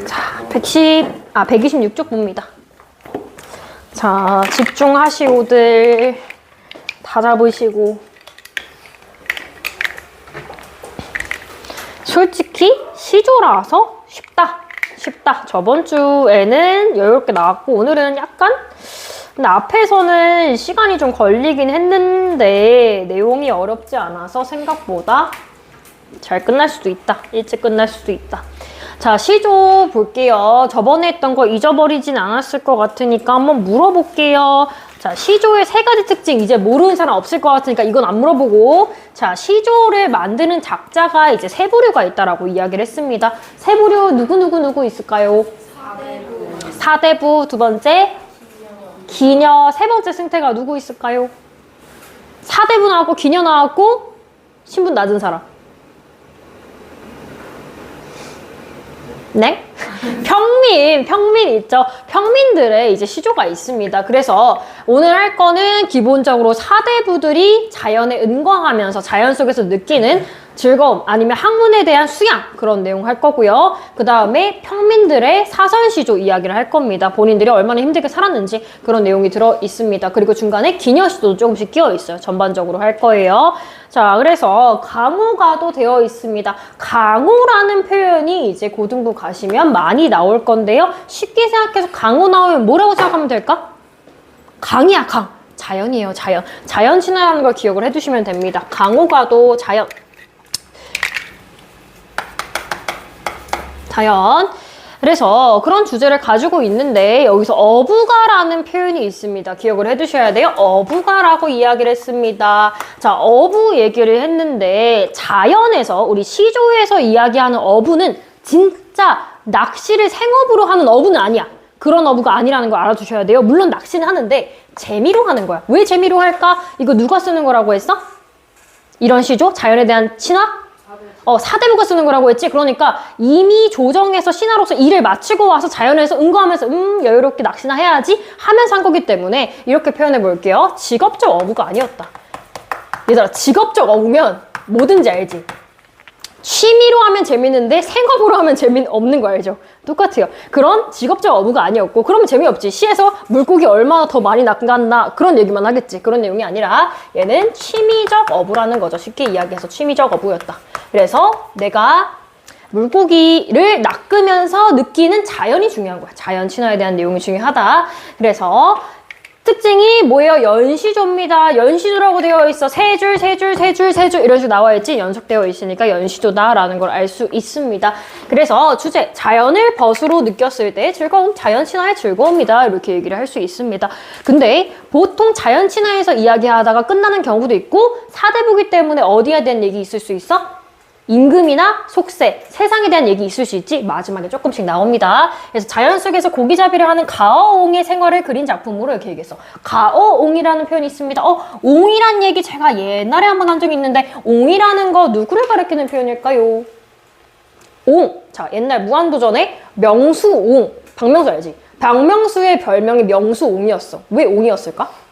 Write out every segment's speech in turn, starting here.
자, 126쪽 봅니다. 자, 집중하시고들 다 잡으시고. 솔직히 시조라서 쉽다. 저번 주에는 여유롭게 나왔고 오늘은 약간 근데 앞에서는 시간이 좀 걸리긴 했는데 내용이 어렵지 않아서 생각보다 잘 끝날 수도 있다. 일찍 끝날 수도 있다. 자, 시조 볼게요. 저번에 했던 거 잊어버리진 않았을 것 같으니까 한번 물어볼게요. 자, 시조의 세 가지 특징 이제 모르는 사람 없을 것 같으니까 이건 안 물어보고. 자, 시조를 만드는 작자가 이제 세 부류가 있다라고 이야기를 했습니다. 세 부류 누구 있을까요? 사대부. 두 번째 기녀. 세 번째 승태가 누구 있을까요? 사대부 나왔고 기녀 나왔고 신분 낮은 사람. 네? 평민 있죠? 평민들의 이제 시조가 있습니다. 그래서 오늘 할 거는 기본적으로 사대부들이 자연에 은광하면서 자연 속에서 느끼는 즐거움 아니면 학문에 대한 수양 그런 내용 할 거고요. 그 다음에 평민들의 사설시조 이야기를 할 겁니다. 본인들이 얼마나 힘들게 살았는지 그런 내용이 들어 있습니다. 그리고 중간에 기녀시조도 조금씩 끼어 있어요. 전반적으로 할 거예요. 자, 그래서 강호가도 되어 있습니다. 강호라는 표현이 이제 고등부 가시면 많이 나올 건데요. 쉽게 생각해서 강호 나오면 뭐라고 생각하면 될까? 강이야, 강. 자연이에요, 자연. 자연 친화라는 걸 기억을 해두시면 됩니다. 강호가도 자연. 그래서 그런 주제를 가지고 있는데 여기서 어부가라는 표현이 있습니다. 기억을 해두셔야 돼요. 어부가라고 이야기를 했습니다. 자, 어부 얘기를 했는데 자연에서 우리 시조에서 이야기하는 어부는 진짜 낚시를 생업으로 하는 어부는 아니야. 그런 어부가 아니라는 걸 알아두셔야 돼요. 물론 낚시는 하는데 재미로 하는 거야. 왜 재미로 할까? 이거 누가 쓰는 거라고 했어? 이런 시조? 자연에 대한 친화? 사대부가 쓰는 거라고 했지? 그러니까 이미 조정해서 신하로서 일을 마치고 와서 자연에서 은거하면서 여유롭게 낚시나 해야지 하면서 한 거기 때문에 이렇게 표현해 볼게요. 직업적 어부가 아니었다. 얘들아, 직업적 어부면 뭐든지 알지? 취미로 하면 재밌는데 생업으로 하면 재미없는 거 알죠? 똑같아요. 그런 직업적 어부가 아니었고 그러면 재미없지. 시에서 물고기 얼마나 더 많이 낚았나 그런 얘기만 하겠지. 그런 내용이 아니라 얘는 취미적 어부라는 거죠. 쉽게 이야기해서 취미적 어부였다. 그래서 내가 물고기를 낚으면서 느끼는 자연이 중요한 거야. 자연 친화에 대한 내용이 중요하다. 그래서 특징이 뭐예요? 연시조입니다. 연시조라고 되어 있어. 세 줄 이런 식으로 나와 있지. 연속되어 있으니까 연시조다라는 걸 알 수 있습니다. 그래서 주제 자연을 벗으로 느꼈을 때 즐거움, 자연 친화의 즐거움이다 이렇게 얘기를 할 수 있습니다. 근데 보통 자연 친화에서 이야기하다가 끝나는 경우도 있고 사대부기 때문에 어디에 대한 얘기 있을 수 있어? 임금이나 속세, 세상에 대한 얘기 있을 수 있지 마지막에 조금씩 나옵니다. 그래서 자연 속에서 고기잡이를 하는 가어옹의 생활을 그린 작품으로 이렇게 얘기했어. 가어옹이라는 표현이 있습니다. 옹이란 얘기 제가 옛날에 한번 한 적이 있는데 옹이라는 거 누구를 가리키는 표현일까요? 옹. 자, 옛날 무한도전에 명수옹. 박명수 알지? 박명수의 별명이 명수옹이었어. 왜 옹이었을까?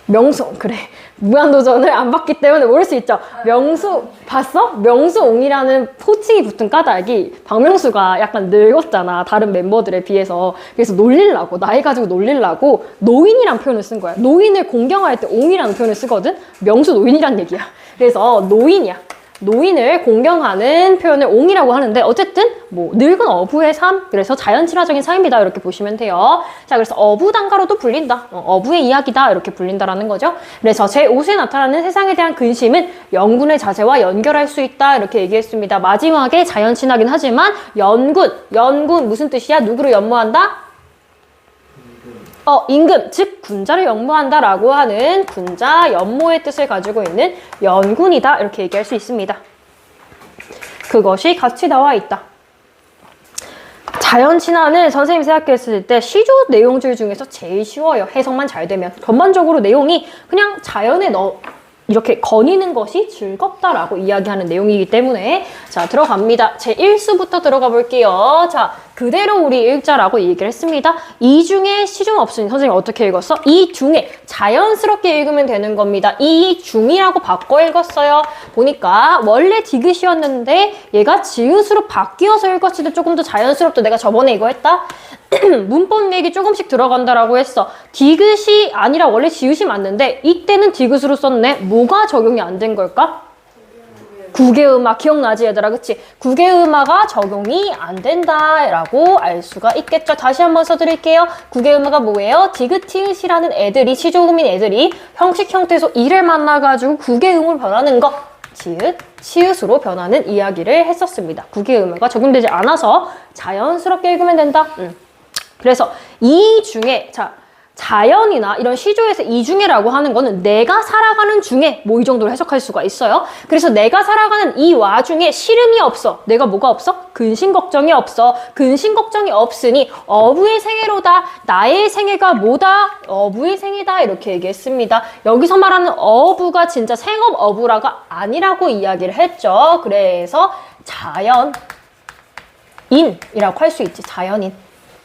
명수, 그래. 무한도전을 안 봤기 때문에 모를 수 있죠. 명수, 봤어? 명수옹이라는 호칭이 붙은 까닭이 박명수가 약간 늙었잖아. 다른 멤버들에 비해서. 그래서 놀리려고, 나이 가지고 놀리려고 노인이란 표현을 쓴 거야. 노인을 공경할 때 옹이라는 표현을 쓰거든? 명수 노인이란 얘기야. 그래서 노인이야. 노인을 공경하는 표현을 옹이라고 하는데 어쨌든 뭐 늙은 어부의 삶, 그래서 자연 친화적인 삶이다 이렇게 보시면 돼요. 자, 그래서 어부단가로도 불린다. 어부의 이야기다 이렇게 불린다라는 거죠. 그래서 제5수에 나타나는 세상에 대한 근심은 연군의 자세와 연결할 수 있다 이렇게 얘기했습니다. 마지막에 자연 친화긴 하지만 연군 무슨 뜻이야? 누구를 연모한다? 임금, 즉 군자를 연모한다라고 하는 군자, 연모의 뜻을 가지고 있는 연군이다 이렇게 얘기할 수 있습니다. 그것이 같이 나와 있다. 자연 친화는 선생님이 생각했을 때 시조 내용들 중에서 제일 쉬워요. 해석만 잘 되면. 전반적으로 내용이 그냥 자연에 이렇게 거니는 것이 즐겁다라고 이야기하는 내용이기 때문에 자, 들어갑니다. 제 1수부터 들어가 볼게요. 자, 그대로 우리 읽자라고 얘기를 했습니다. 이 중에 시중 없으니 선생님 어떻게 읽었어? 이 중에 자연스럽게 읽으면 되는 겁니다. 이 중이라고 바꿔 읽었어요. 보니까 원래 디귿이었는데 얘가 지읒으로 바뀌어서 읽었을 때 조금 더 자연스럽다. 내가 저번에 이거 했다? 문법 얘기 조금씩 들어간다라고 했어. 디귿이 아니라 원래 지읒이 맞는데 이때는 디귿으로 썼네. 뭐가 적용이 안 된 걸까? 구개음화 기억나지 얘들아, 그치? 구개음화가 적용이 안 된다라고 알 수가 있겠죠. 다시 한번 써드릴게요. 구개음화가 뭐예요? 디귿티읕이라는 애들이, 시조음인 애들이 형식 형태에서 이를 만나가지고 구개음으로 변하는 거, 지읒, 치읓으로 변하는 이야기를 했었습니다. 구개음화가 적용되지 않아서 자연스럽게 읽으면 된다. 그래서 이 중에, 자, 자연이나 이런 시조에서 이 중에라고 하는 거는 내가 살아가는 중에 뭐 이 정도로 해석할 수가 있어요. 그래서 내가 살아가는 이 와중에 시름이 없어. 내가 뭐가 없어? 근심 걱정이 없어. 근심 걱정이 없으니 어부의 생애로다. 나의 생애가 뭐다? 어부의 생애다. 이렇게 얘기했습니다. 여기서 말하는 어부가 진짜 생업 어부라가 아니라고 이야기를 했죠. 그래서 자연인이라고 할 수 있지. 자연인.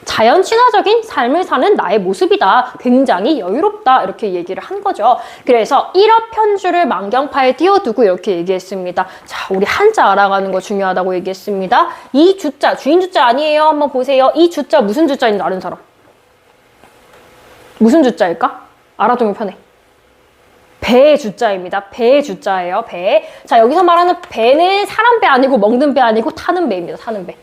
자연 친화적인 삶을 사는 나의 모습이다. 굉장히 여유롭다. 이렇게 얘기를 한 거죠. 그래서 1업 편주를 만경파에 띄워두고 이렇게 얘기했습니다. 자, 우리 한자 알아가는 거 중요하다고 얘기했습니다. 이 주자, 주인 주자 아니에요. 한번 보세요. 이 주자 무슨 주자인지 아는 사람? 무슨 주자일까? 알아두면 편해. 배 주자입니다. 배 주자예요. 배. 자, 여기서 말하는 배는 사람 배 아니고 먹는 배 아니고 타는 배입니다. 타는 배.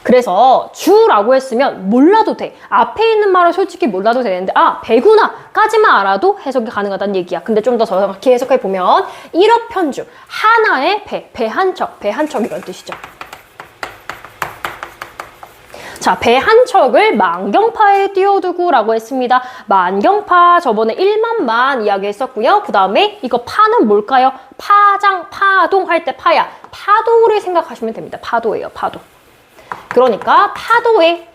그래서 주라고 했으면 몰라도 돼. 앞에 있는 말을 솔직히 몰라도 되는데 아, 배구나 까지만 알아도 해석이 가능하다는 얘기야. 근데 좀 더 정확히 해석해보면 1업 편주, 하나의 배, 배 한 척, 배 한 척 이런 뜻이죠. 자, 배 한 척을 만경파에 띄워두고 라고 했습니다. 만경파 저번에 1만만 이야기했었고요. 그 다음에 이거 파는 뭘까요? 파장, 파동 할 때 파야. 파도를 생각하시면 됩니다. 파도예요, 파도. 그러니까 파도에,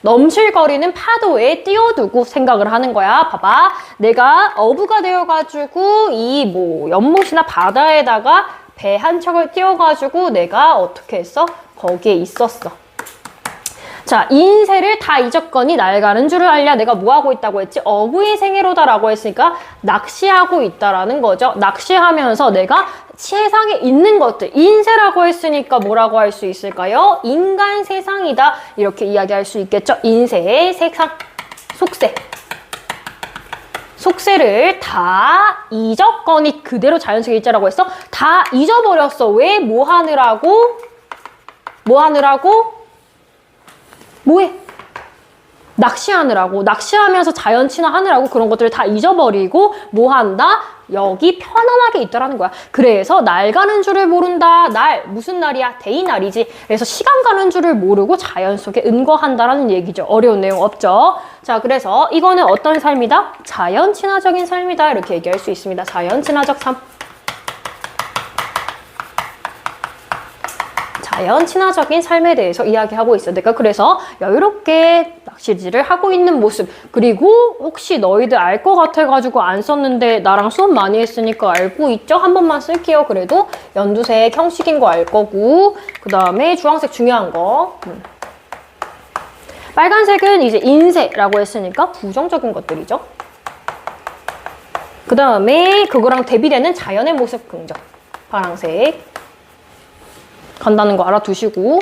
넘실거리는 파도에 띄워두고 생각을 하는 거야. 봐봐. 내가 어부가 되어가지고 이 뭐 연못이나 바다에다가 배 한 척을 띄워가지고 내가 어떻게 했어? 거기에 있었어. 자, 인세를 다 잊었거니 낡아는 줄을 알랴. 내가 뭐 하고 있다고 했지? 어부의 생애로다라고 했으니까 낚시하고 있다라는 거죠. 낚시하면서 내가 세상에 있는 것들, 인세라고 했으니까 뭐라고 할 수 있을까요? 인간 세상이다. 이렇게 이야기할 수 있겠죠. 인세의 세상, 속세. 속세를 다 잊었거니 그대로 자연스럽게 잊자라고 했어? 다 잊어버렸어. 왜? 뭐 하느라고? 뭐 하느라고? 뭐해? 낚시하느라고, 낚시하면서 자연 친화하느라고 그런 것들을 다 잊어버리고 뭐 한다? 여기 편안하게 있다라는 거야. 그래서 날 가는 줄을 모른다. 날, 무슨 날이야? 대이날이지. 그래서 시간 가는 줄을 모르고 자연 속에 은거한다라는 얘기죠. 어려운 내용 없죠? 자, 그래서 이거는 어떤 삶이다? 자연 친화적인 삶이다. 이렇게 얘기할 수 있습니다. 자연 친화적 삶. 자연 친화적인 삶에 대해서 이야기하고 있어. 내가 그래서 여유롭게 낚시질을 하고 있는 모습. 그리고 혹시 너희들 알 것 같아가지고 안 썼는데 나랑 수업 많이 했으니까 알고 있죠? 한 번만 쓸게요. 그래도 연두색 형식인 거 알 거고, 그 다음에 주황색 중요한 거. 빨간색은 이제 인세라고 했으니까 부정적인 것들이죠. 그 다음에 그거랑 대비되는 자연의 모습 긍정. 파란색. 간다는 거 알아두시고.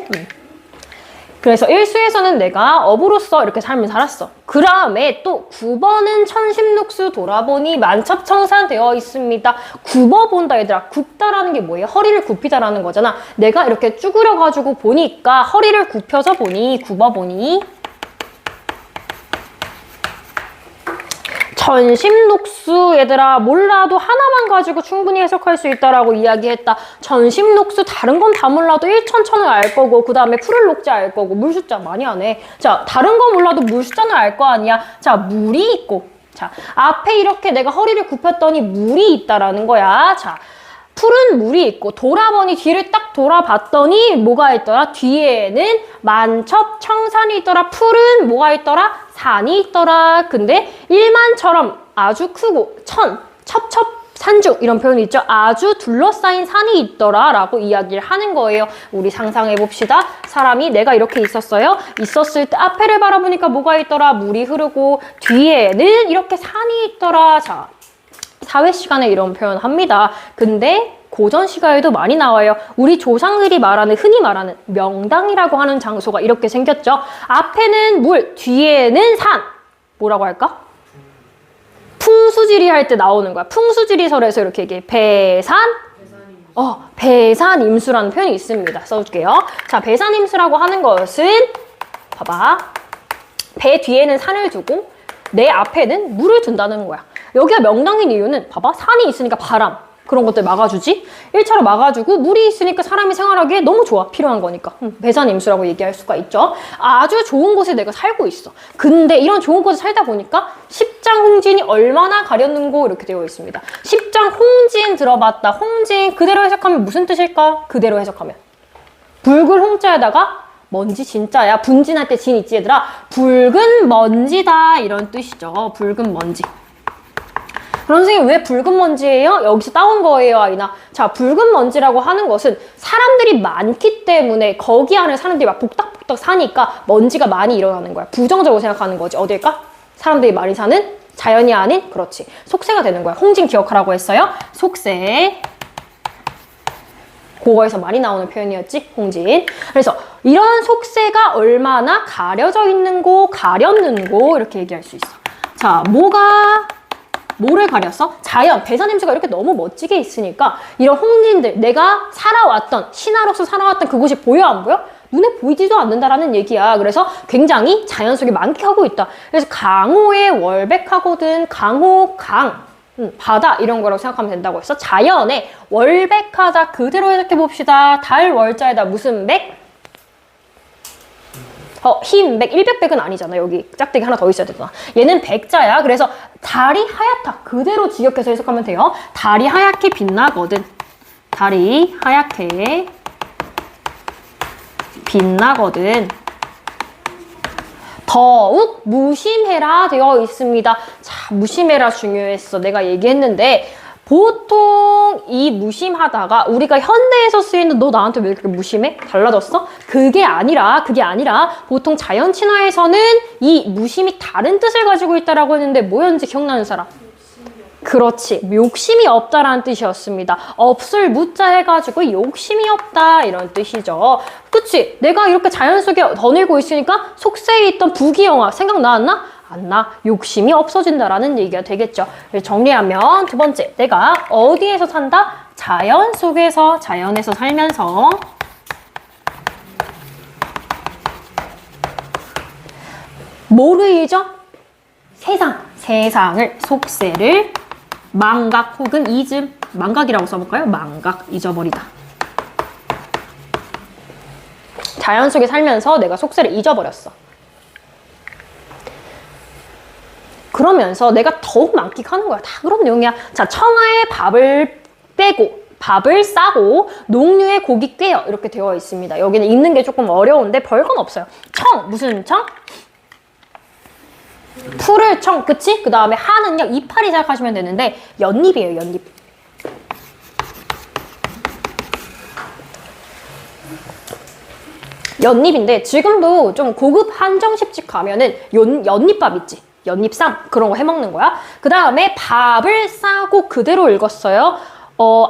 그래서 1수에서는 내가 어부로서 이렇게 삶을 살았어. 그 다음에 또 9번은 천심록수 돌아보니 만첩청산 되어 있습니다. 굽어본다 얘들아. 굽다라는 게 뭐예요? 허리를 굽히다라는 거잖아. 내가 이렇게 쭈그려가지고 보니까 허리를 굽혀서 보니 굽어보니 전심녹수 얘들아 몰라도 하나만 가지고 충분히 해석할 수 있다라고 이야기했다. 전심녹수 다른 건 다 몰라도 1천천을 알 거고 그 다음에 풀을 녹지 알 거고 물 숫자 많이 안 해. 자, 다른 거 몰라도 물 숫자는 알 거 아니야. 자, 물이 있고 자 앞에 이렇게 내가 허리를 굽혔더니 물이 있다라는 거야. 자, 푸른 물이 있고 돌아보니 뒤를 딱 돌아봤더니 뭐가 있더라? 뒤에는 만첩청산이 있더라. 푸른 뭐가 있더라? 산이 있더라. 근데 일만처럼 아주 크고 첩첩 산중 이런 표현이 있죠. 아주 둘러싸인 산이 있더라 라고 이야기를 하는 거예요. 우리 상상해 봅시다. 사람이 내가 이렇게 있었어요. 있었을 때 앞에를 바라보니까 뭐가 있더라. 물이 흐르고 뒤에는 이렇게 산이 있더라. 자, 사회 시간에 이런 표현 합니다. 근데 고전 시가에도 많이 나와요. 우리 조상들이 말하는, 흔히 말하는 명당이라고 하는 장소가 이렇게 생겼죠. 앞에는 물, 뒤에는 산. 뭐라고 할까? 풍수지리 할 때 나오는 거야. 풍수지리설에서 이렇게 얘기해. 배산임수라는 표현이 있습니다. 써줄게요. 자, 배산임수라고 하는 것은 봐봐. 배 뒤에는 산을 두고 내 앞에는 물을 둔다는 거야. 여기가 명당인 이유는 봐봐. 산이 있으니까 바람 그런 것들 막아주지. 1차로 막아주고 물이 있으니까 사람이 생활하기에 너무 좋아. 필요한 거니까. 배산임수라고 얘기할 수가 있죠. 아주 좋은 곳에 내가 살고 있어. 근데 이런 좋은 곳에 살다 보니까 십장홍진이 얼마나 가렸는고 이렇게 되어 있습니다. 십장홍진 들어봤다. 홍진 그대로 해석하면 무슨 뜻일까? 그대로 해석하면 붉은 홍자에다가 먼지 진짜야. 분진할 때 진 있지 얘들아. 붉은 먼지다 이런 뜻이죠. 붉은 먼지. 그럼 선생님 왜 붉은 먼지예요? 여기서 따온 거예요, 아이나? 자, 붉은 먼지라고 하는 것은 사람들이 많기 때문에 거기 안에 사람들이 막 복닥복닥 사니까 먼지가 많이 일어나는 거야. 부정적으로 생각하는 거지. 어딜까? 사람들이 많이 사는 자연이 아닌, 그렇지, 속세가 되는 거야. 홍진 기억하라고 했어요. 속세. 국어에서 많이 나오는 표현이었지, 홍진. 그래서 이런 속세가 얼마나 가려져 있는고, 가렸는고 이렇게 얘기할 수 있어. 자, 뭐를 가렸어? 자연, 배산임수가 이렇게 너무 멋지게 있으니까 이런 홍진들, 내가 살아왔던, 신하로서 살아왔던 그곳이 보여 안 보여? 눈에 보이지도 않는다라는 얘기야. 그래서 굉장히 자연 속에 만끽하고 있다. 그래서 강호에 월백하거든. 강호, 강, 바다 이런 거라고 생각하면 된다고 했어. 자연에 월백하다 그대로 해석해 봅시다. 달 월자에다 무슨 백? 흰 백, 일백백은 아니잖아. 여기 짝대기 하나 더 있어야 되잖아. 얘는 백자야. 그래서 달이 하얗다. 그대로 직역해서 해석하면 돼요. 달이 하얗게 빛나거든. 달이 하얗게 빛나거든. 더욱 무심해라 되어 있습니다. 자, 무심해라 중요했어. 내가 얘기했는데 보통 이 무심하다가 우리가 현대에서 쓰이는 너 나한테 왜 그렇게 무심해? 달라졌어? 그게 아니라 보통 자연 친화에서는 이 무심이 다른 뜻을 가지고 있다라고 했는데 뭐였는지 기억나는 사람? 그렇지. 욕심이 없다라는 뜻이었습니다. 없을 무자 해가지고 욕심이 없다 이런 뜻이죠. 그치? 내가 이렇게 자연 속에 거닐고 있으니까 속세에 있던 부귀영화 생각나왔나? 안 나. 욕심이 없어진다라는 얘기가 되겠죠. 정리하면 두 번째, 내가 어디에서 산다? 자연 속에서, 자연에서 살면서 뭐를이죠? 세상을, 속세를 망각 혹은 잊음, 망각이라고 써볼까요? 망각, 잊어버리다. 자연 속에 살면서 내가 속세를 잊어버렸어. 그러면서 내가 더욱 만끽하는 거야. 다 그런 내용이야. 자, 청아에 밥을 빼고 밥을 싸고 농류에 고기 꿰어 이렇게 되어 있습니다. 여기는 읽는 게 조금 어려운데 별건 없어요. 청, 무슨 청? 풀을 청, 그치? 그 다음에 하는요, 이파리 생각하시면 되는데 연잎이에요, 연잎. 연잎인데 지금도 좀 고급 한정식집 가면은 연잎밥 있지? 연잎쌈 그런 거 해먹는 거야. 그 다음에 밥을 싸고 그대로 읽었어요.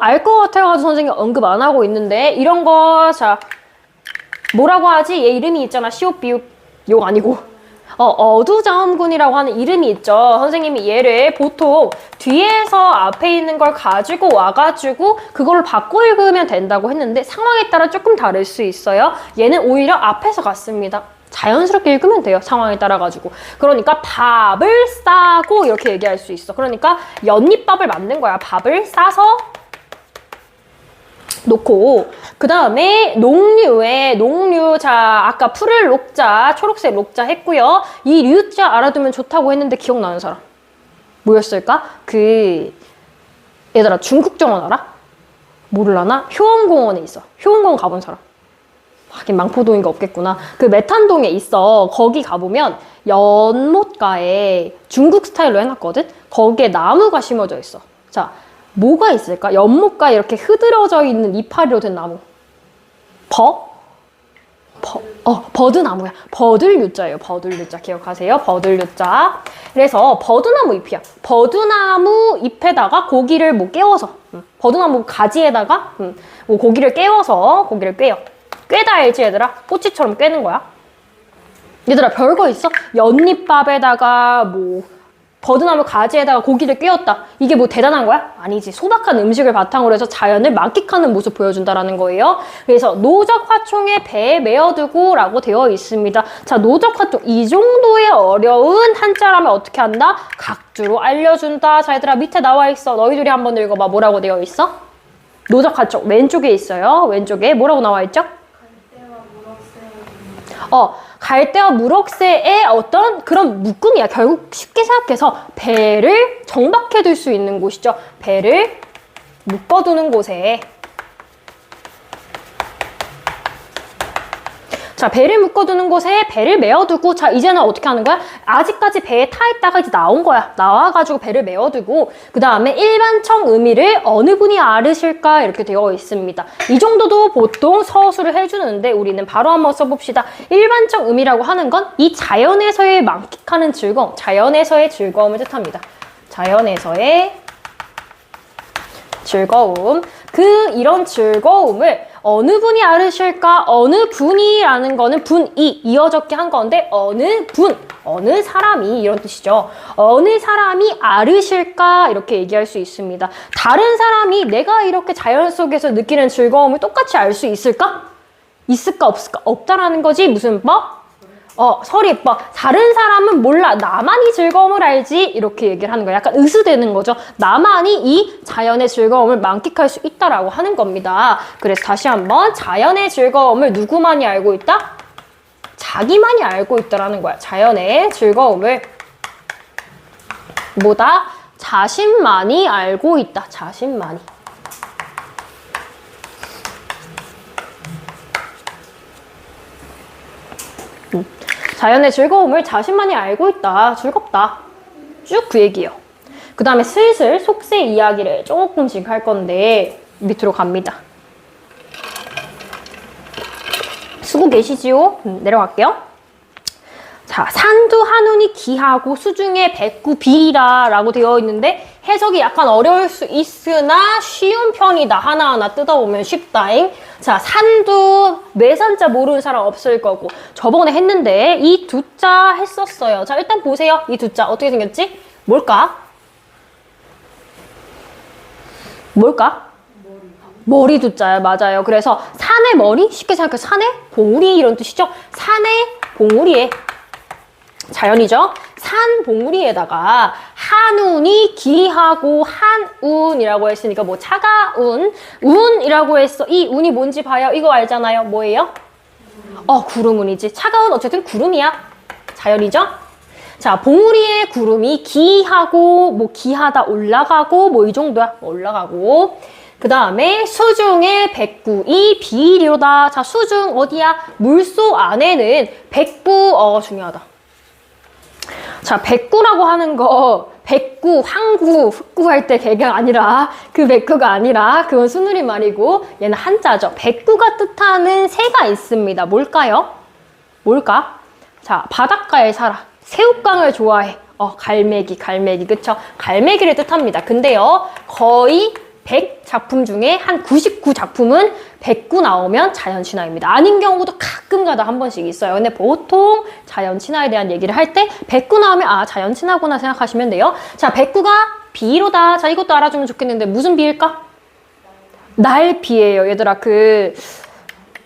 알 것 같아가지고 선생님이 언급 안 하고 있는데 이런 거, 자, 뭐라고 하지? 얘 이름이 있잖아. 시옷 비읍 욕 아니고 어두자음군이라고 하는 이름이 있죠. 선생님이 얘를 보통 뒤에서 앞에 있는 걸 가지고 와가지고 그걸 바꿔 읽으면 된다고 했는데 상황에 따라 조금 다를 수 있어요. 얘는 오히려 앞에서 갔습니다. 자연스럽게 읽으면 돼요. 상황에 따라 가지고. 그러니까 밥을 싸고 이렇게 얘기할 수 있어. 그러니까 연잎밥을 만든 거야. 밥을 싸서 놓고, 그 다음에 농류, 자, 아까 풀을 녹자, 초록색 녹자 했고요. 이 류자 알아두면 좋다고 했는데 기억나는 사람 뭐였을까? 얘들아, 중국정원 알아? 모르려나? 효원공원에 있어. 효원공원 가본 사람? 하긴 망포동인가 없겠구나. 그 메탄동에 있어. 거기 가보면 연못가에 중국 스타일로 해놨거든? 거기에 나무가 심어져 있어. 자, 뭐가 있을까? 연못가에 이렇게 흐드러져 있는 이파리로 된 나무. 버드나무야. 버들유자예요. 버들유자. 기억하세요? 버들유자. 그래서 버드나무 잎이야. 버드나무 잎에다가 고기를 뭐 깨워서, 버드나무 가지에다가 뭐 고기를 깨워서, 고기를 꿰요. 꿰다 알지, 얘들아? 꼬치처럼 꿰는 거야. 얘들아, 별거 있어? 연잎밥에다가 뭐 버드나무 가지에다가 고기를 꿰었다. 이게 뭐 대단한 거야? 아니지. 소박한 음식을 바탕으로 해서 자연을 만끽하는 모습 보여준다라는 거예요. 그래서 노적화총에 배에 메어두고 라고 되어 있습니다. 자, 노적화총. 이 정도의 어려운 한자라면 어떻게 한다? 각주로 알려준다. 자, 얘들아, 밑에 나와 있어. 너희들이 한번 읽어봐. 뭐라고 되어 있어? 노적화총. 왼쪽에 있어요. 왼쪽에. 뭐라고 나와 있죠? 갈대와 무럭새의 어떤 그런 묶음이야. 결국 쉽게 생각해서 배를 정박해둘 수 있는 곳이죠. 배를 묶어두는 곳에. 자, 배를 묶어두는 곳에 배를 메어두고, 자, 이제는 어떻게 하는 거야? 아직까지 배에 타 있다가 이제 나온 거야. 나와가지고 배를 메어두고, 그 다음에 일반청 의미를 어느 분이 알으실까? 이렇게 되어 있습니다. 이 정도도 보통 서술을 해주는데, 우리는 바로 한번 써봅시다. 일반청 의미라고 하는 건 이 자연에서의 만끽하는 즐거움, 자연에서의 즐거움을 뜻합니다. 자연에서의 즐거움. 이런 즐거움을 어느 분이 알으실까? 어느 분이라는 거는 분이 이어졌게 한 건데 어느 분, 어느 사람이 이런 뜻이죠. 어느 사람이 알으실까? 이렇게 얘기할 수 있습니다. 다른 사람이 내가 이렇게 자연 속에서 느끼는 즐거움을 똑같이 알 수 있을까? 있을까? 없을까? 없다라는 거지. 무슨 법? 설이법. 다른 사람은 몰라. 나만이 즐거움을 알지. 이렇게 얘기를 하는 거야. 약간 의수되는 거죠. 나만이 이 자연의 즐거움을 만끽할 수 있다라고 하는 겁니다. 그래서 다시 한번 자연의 즐거움을 누구만이 알고 있다? 자기만이 알고 있다라는 거야. 자연의 즐거움을 뭐다? 자신만이 알고 있다. 자신만이. 자연의 즐거움을 자신만이 알고 있다. 즐겁다. 쭉 그 얘기예요. 그 다음에 슬슬 속세 이야기를 조금씩 할 건데 밑으로 갑니다. 쓰고 계시지요? 내려갈게요. 자, 산두 한운이 기하고 수중에 백구 비리라 라고 되어 있는데 해석이 약간 어려울 수 있으나 쉬운 편이다. 하나하나 뜯어보면 쉽다잉. 자, 산두 매산자 모르는 사람 없을 거고 저번에 했는데 이 두자 했었어요. 자, 일단 보세요. 이 두자 어떻게 생겼지? 뭘까? 머리 두자야. 맞아요. 그래서 산의 머리? 쉽게 생각해 산의 봉우리 이런 뜻이죠. 산의 봉우리에 자연이죠. 산 봉우리에다가 한운이 기하고 한운이라고 했으니까 뭐 차가운 운이라고 했어. 이 운이 뭔지 봐요. 이거 알잖아요. 뭐예요? 구름운이지. 차가운 어쨌든 구름이야. 자연이죠. 자, 봉우리에 구름이 기하고 뭐 기하다 올라가고 뭐 이 정도야. 올라가고. 그 다음에 수중에 백구이 비료다. 자, 수중 어디야? 물속 안에는 백구 중요하다. 자, 백구라고 하는 거 백구, 항구, 흑구 할 때 개가 아니라 그 백구가 아니라 그건 순우리 말이고 얘는 한자죠. 백구가 뜻하는 새가 있습니다. 뭘까요? 뭘까? 자, 바닷가에 살아. 새우깡을 좋아해. 갈매기, 그쵸? 갈매기를 뜻합니다. 근데요, 거의 100작품 중에 한 99작품은 백구 나오면 자연친화입니다. 아닌 경우도 가끔가다 한 번씩 있어요. 근데 보통 자연친화에 대한 얘기를 할 때 백구 나오면 자연친화구나 생각하시면 돼요. 자, 백구가 비로다. 자, 이것도 알아주면 좋겠는데 무슨 비일까? 날비예요. 얘들아,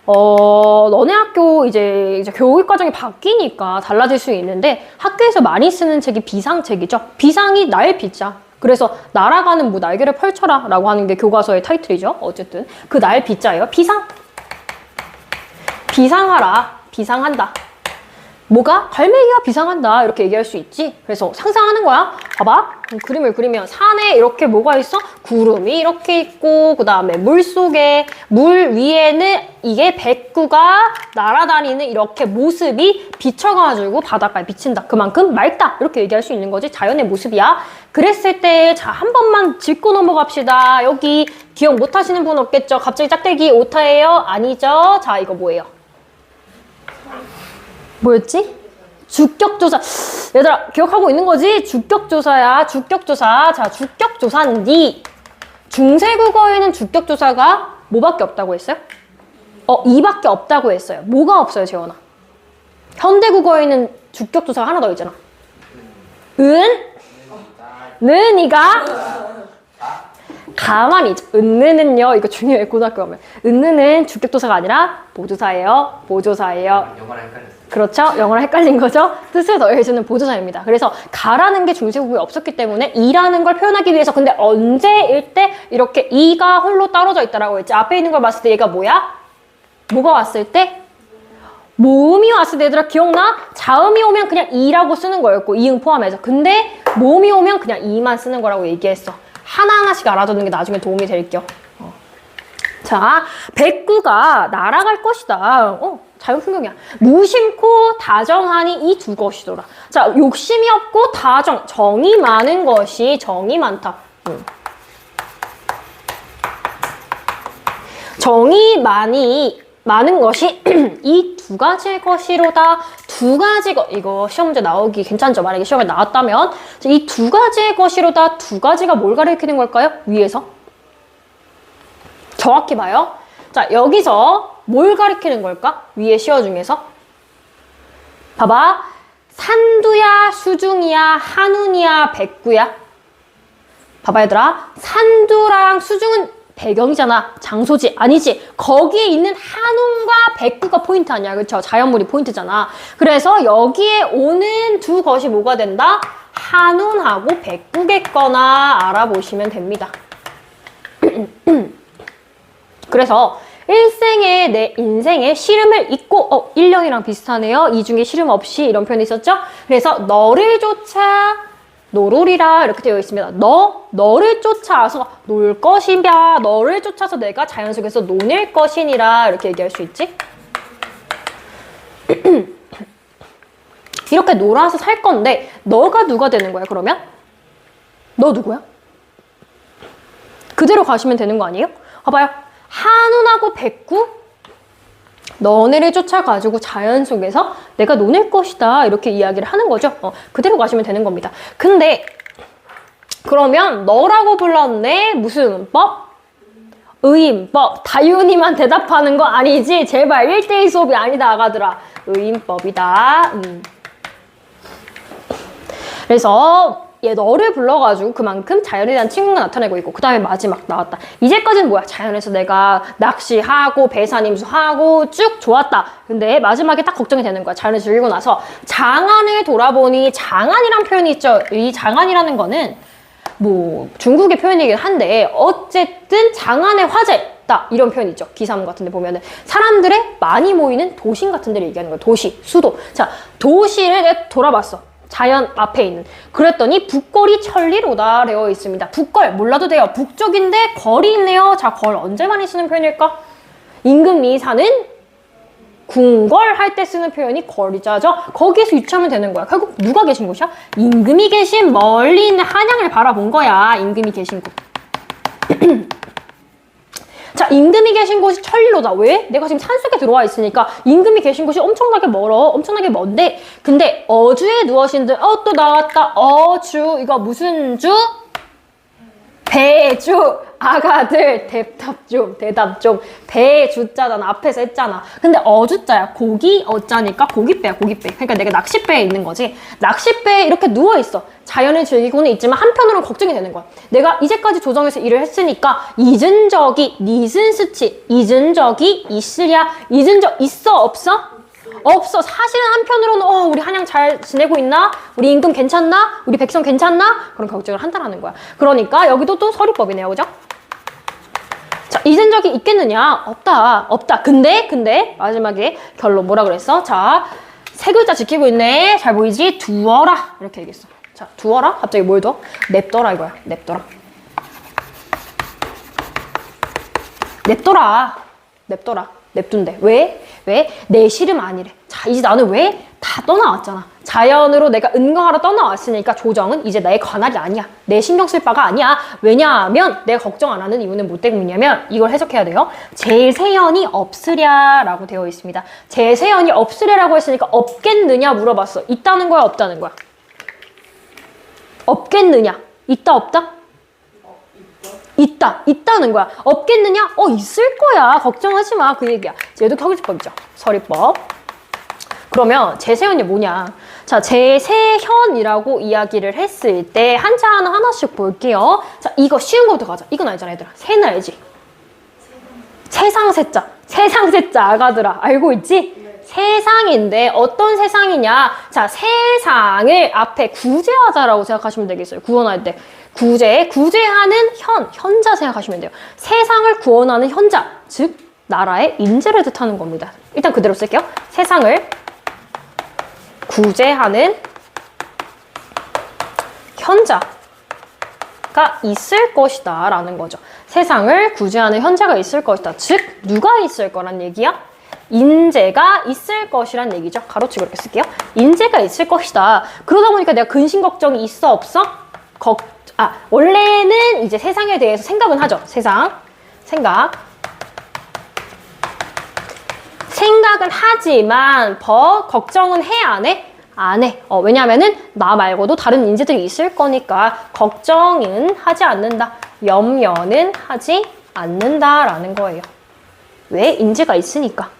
너네 학교 이제 교육 과정이 바뀌니까 달라질 수 있는데 학교에서 많이 쓰는 책이 비상책이죠. 비상이 날비자. 그래서 날아가는 뭐 날개를 펼쳐라 라고 하는 게 교과서의 타이틀이죠. 어쨌든 그 날비자예요. 비상하라. 비상한다. 뭐가? 갈매기가 비상한다 이렇게 얘기할 수 있지. 그래서 상상하는 거야. 봐봐. 그림을 그리면 산에 이렇게 뭐가 있어? 구름이 이렇게 있고 그 다음에 물속에 물 위에는 이게 백구가 날아다니는 이렇게 모습이 비쳐가지고 바닷가에 비친다. 그만큼 맑다 이렇게 얘기할 수 있는 거지. 자연의 모습이야. 그랬을 때 자, 한 번만 짚고 넘어갑시다. 여기 기억 못 하시는 분 없겠죠? 갑자기 짝대기 오타예요? 아니죠? 자, 이거 뭐예요? 뭐였지? 주격조사. 얘들아 기억하고 있는 거지? 주격조사야. 주격조사. 자, 주격조사인데 중세국어에는 주격조사가 뭐밖에 없다고 했어요? 이밖에 없다고 했어요. 뭐가 없어요, 재원아? 현대국어에는 주격조사가 하나 더 있잖아. 는이가 가만히 있죠. 은느는요, 이거 중요해, 고등학교 가면. 은느는 주격조사가 아니라 보조사예요. 보조사예요. 영어랑 헷갈렸어요. 그렇죠? 영어랑 헷갈린 거죠? 뜻을 더해주는 보조사입니다. 그래서 가라는 게 중세국어에 없었기 때문에 이라는 걸 표현하기 위해서 근데 언제일 때 이렇게 이가 홀로 떨어져 있다라고 했지. 앞에 있는 걸 봤을 때 얘가 뭐야? 뭐가 왔을 때? 모음이 왔을 때 얘들아 기억나? 자음이 오면 그냥 이라고 쓰는 거였고 이응 포함해서. 근데 모음이 오면 그냥 이만 쓰는 거라고 얘기했어. 하나하나씩 알아두는 게 나중에 도움이 될게요. 자, 백구가 날아갈 것이다. 자연 풍경이야. 무심코 다정하니 이 두 것이더라. 자, 욕심이 없고 정이 많은 것이 정이 많다. 정이 많은 것이 이 두 가지의 것이로다. 두 가지 이거 시험 문제 나오기 괜찮죠? 만약에 시험에 나왔다면 이 두 가지의 것이로다. 두 가지가 뭘 가리키는 걸까요? 위에서 정확히 봐요. 자, 여기서 뭘 가리키는 걸까? 위에 시어 중에서 봐봐. 산두야, 수중이야, 한운이야, 백구야. 봐봐 얘들아. 산두랑 수중은 배경이잖아. 장소지. 아니지. 거기에 있는 한운과 백구가 포인트 아니야. 그쵸? 자연물이 포인트잖아. 그래서 여기에 오는 두 것이 뭐가 된다? 한운하고 백구겠거나 알아보시면 됩니다. 그래서 일생에 내 인생에 시름을 잊고 1년이랑 비슷하네요. 이 중에 시름 없이 이런 표현이 있었죠? 그래서 너를 쫓아 노롤이라 이렇게 되어 있습니다. 너를 쫓아서 놀 것이냐, 너를 쫓아서 내가 자연 속에서 노낼 것이니라 이렇게 얘기할 수 있지. 이렇게 놀아서 살 건데 너가 누가 되는 거야 그러면? 너 누구야? 그대로 가시면 되는 거 아니에요? 봐봐요. 한운하고 백구 너네를 쫓아가지고 자연 속에서 내가 노낼 것이다 이렇게 이야기를 하는 거죠. 그대로 가시면 되는 겁니다. 근데 그러면 너라고 불렀네. 무슨 문법? 의인법. 다윤이만 대답하는 거 아니지? 제발 1대1 수업이 아니다 아가들아. 의인법이다. 그래서 얘 너를 불러가지고 그만큼 자연에 대한 친근감 나타내고 있고 그 다음에 마지막 나왔다. 이제까지는 뭐야? 자연에서 내가 낚시하고 배산임수하고 쭉 좋았다. 근데 마지막에 딱 걱정이 되는 거야. 자연을 즐기고 나서 장안을 돌아보니 장안이란 표현이 있죠. 이 장안이라는 거는 뭐 중국의 표현이긴 한데 어쨌든 장안의 화제다 이런 표현이 있죠. 기사문 같은 데 보면은 사람들의 많이 모이는 도심 같은 데를 얘기하는 거야. 도시, 수도. 자, 도시를 내가 돌아봤어. 자연 앞에 있는. 그랬더니 북걸이 천리로다 되어 있습니다. 북걸 몰라도 돼요. 북쪽인데 걸이 있네요. 자, 걸 언제 많이 쓰는 표현일까? 임금이 사는 궁궐 할 때 쓰는 표현이 걸이자죠. 거기에서 유추하면 되는 거야. 결국 누가 계신 곳이야? 임금이 계신 멀리 있는 한양을 바라본 거야. 임금이 계신 곳. 자, 임금이 계신 곳이 천리로다. 왜? 내가 지금 산속에 들어와 있으니까 임금이 계신 곳이 엄청나게 멀어. 엄청나게 먼데 근데 어주에 누워신들 또 나왔다. 어주. 이거 무슨 주? 배주. 아가들 대답 좀 배주자잖아. 앞에서 했잖아. 근데 어주자야. 고기 어자니까 고깃배야. 고깃배. 그러니까 내가 낚싯배에 있는 거지. 낚싯배에 이렇게 누워있어. 자연을 즐기고는 있지만 한편으로는 걱정이 되는 거야. 내가 이제까지 조정에서 일을 했으니까 잊은 적이 니슨 스치 잊은 적이 있으랴. 잊은 적 있어 없어? 없어. 사실은 한편으로는 우리 한양 잘 지내고 있나? 우리 임금 괜찮나? 우리 백성 괜찮나? 그런 걱정을 한다라는 거야. 그러니까 여기도 또 서리법이네요. 그죠? 자, 잊은 적이 있겠느냐? 없다. 근데 마지막에 결론 뭐라 그랬어? 자, 세 글자 지키고 있네. 잘 보이지? 두어라. 이렇게 얘기했어. 자, 두어라? 갑자기 뭘 둬? 냅둬라 이거야. 냅둬라. 냅둬라. 냅둬라. 냅둔대. 왜? 왜? 내 싫음 아니래. 자, 이제 나는 왜? 다 떠나왔잖아. 자연으로 내가 은거하러 떠나왔으니까 조정은 이제 나의 관할이 아니야. 내 신경 쓸 바가 아니야. 왜냐하면 내가 걱정 안 하는 이유는 뭐 때문이냐면 이걸 해석해야 돼요. 제세연이 없으랴라고 되어 있습니다. 제세연이 없으랴라고 했으니까 없겠느냐 물어봤어. 있다는 거야, 없다는 거야? 없겠느냐? 있다, 없다? 있다, 있다는 거야. 없겠느냐? 있을 거야. 걱정하지 마. 그 얘기야. 얘도 켜기법이죠. 서리법. 그러면 제세현이 뭐냐? 자, 제세현이라고 이야기를 했을 때 한자 하나씩 볼게요. 자, 이거 쉬운 거부터 가자. 이건 알잖아, 얘들아. 세는 알지? 세상 세자. 세상 세자 아가들아. 알고 있지? 네. 세상인데 어떤 세상이냐? 자, 세상을 앞에 구제하자라고 생각하시면 되겠어요. 구원할 때. 구제하는 현자 생각하시면 돼요. 세상을 구원하는 현자, 즉 나라의 인재를 뜻하는 겁니다. 일단 그대로 쓸게요. 세상을 구제하는 현자가 있을 것이다 라는 거죠. 세상을 구제하는 현자가 있을 것이다. 즉 누가 있을 거란 얘기야? 인재가 있을 것이란 얘기죠. 가로치고 이렇게 쓸게요. 인재가 있을 것이다. 그러다 보니까 내가 근심 걱정이 있어 없어? 원래는 이제 세상에 대해서 생각은 하죠. 생각은 하지만 걱정은 해, 안 해? 안 해. 왜냐면은 나 말고도 다른 인재들이 있을 거니까 걱정은 하지 않는다. 염려는 하지 않는다라는 거예요. 왜? 인재가 있으니까.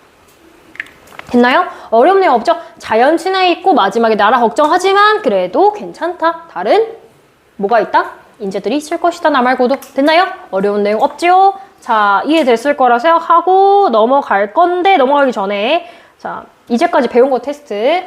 됐나요? 어려운 내용 없죠? 자연 친화에 있고 마지막에 나라 걱정하지만 그래도 괜찮다. 다른 뭐가 있다? 인재들이 있을 것이다. 나 말고도. 됐나요? 어려운 내용 없지요? 자, 이해됐을 거라 생각하고 넘어갈 건데 넘어가기 전에 자, 이제까지 배운 거 테스트.